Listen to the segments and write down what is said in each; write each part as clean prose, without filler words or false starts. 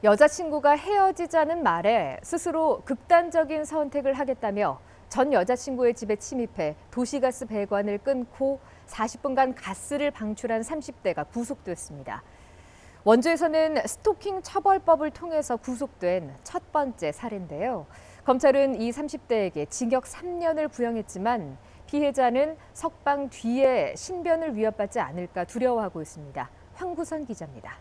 여자친구가 헤어지자는 말에 스스로 극단적인 선택을 하겠다며 전 여자친구의 집에 침입해 도시가스 배관을 끊고 40분간 가스를 방출한 30대가 구속됐습니다. 원주에서는 스토킹 처벌법을 통해서 구속된 첫 번째 사례인데요. 검찰은 이 30대에게 징역 3년을 구형했지만 피해자는 석방 뒤에 신변을 위협받지 않을까 두려워하고 있습니다. 황구선 기자입니다.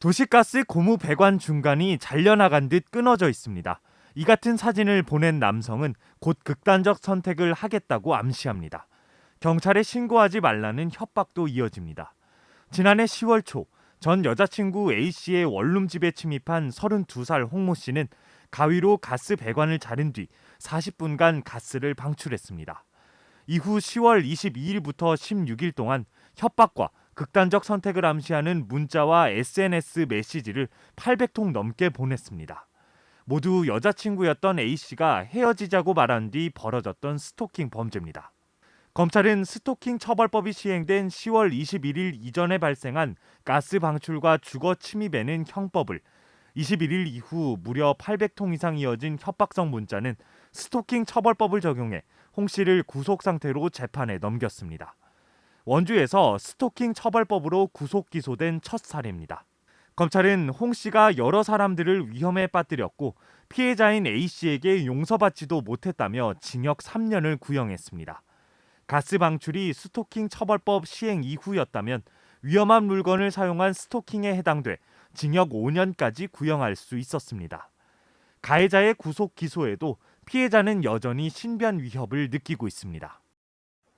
도시가스 고무 배관 중간이 잘려나간 듯 끊어져 있습니다. 이 같은 사진을 보낸 남성은 곧 극단적 선택을 하겠다고 암시합니다. 경찰에 신고하지 말라는 협박도 이어집니다. 지난해 10월 초 전 여자친구 A씨의 원룸집에 침입한 32살 홍모 씨는 가위로 가스 배관을 자른 뒤 40분간 가스를 방출했습니다. 이후 10월 22일부터 16일 동안 협박과 극단적 선택을 암시하는 문자와 SNS 메시지를 800통 넘게 보냈습니다. 모두 여자친구였던 A씨가 헤어지자고 말한 뒤 벌어졌던 스토킹 범죄입니다. 검찰은 스토킹 처벌법이 시행된 10월 21일 이전에 발생한 가스 방출과 주거 침입에는 형법을, 21일 이후 무려 800통 이상 이어진 협박성 문자는 스토킹 처벌법을 적용해 홍 씨를 구속 상태로 재판에 넘겼습니다. 원주에서 스토킹 처벌법으로 구속 기소된 첫 사례입니다. 검찰은 홍 씨가 여러 사람들을 위험에 빠뜨렸고 피해자인 A 씨에게 용서받지도 못했다며 징역 3년을 구형했습니다. 가스 방출이 스토킹 처벌법 시행 이후였다면 위험한 물건을 사용한 스토킹에 해당돼 징역 5년까지 구형할 수 있었습니다. 가해자의 구속 기소에도 피해자는 여전히 신변 위협을 느끼고 있습니다.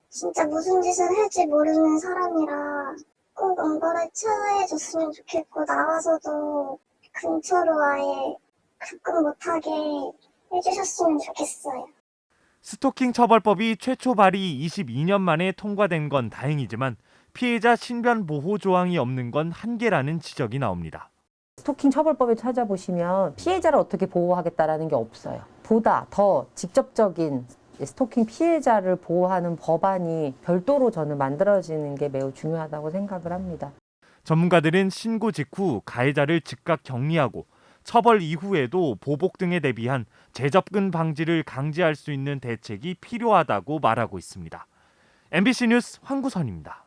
진짜 무슨 짓을 할지 모르는 사람이라 꼭 엄벌에 처해줬으면 좋겠고 나와서도 근처로 아예 접근 못하게 해주셨으면 좋겠어요. 스토킹 처벌법이 최초 발의 22년 만에 통과된 건 다행이지만 피해자 신변 보호 조항이 없는 건 한계라는 지적이 나옵니다. 스토킹 처벌법을 찾아보시면 피해자를 어떻게 보호하겠다라는 게 없어요. 보다 더 직접적인 스토킹 피해자를 보호하는 법안이 별도로 저는 만들어지는 게 매우 중요하다고 생각을 합니다. 전문가들은 신고 직후 가해자를 즉각 격리하고 처벌 이후에도 보복 등에 대비한 재접근 방지를 강제할 수 있는 대책이 필요하다고 말하고 있습니다. MBC 뉴스 황구선입니다.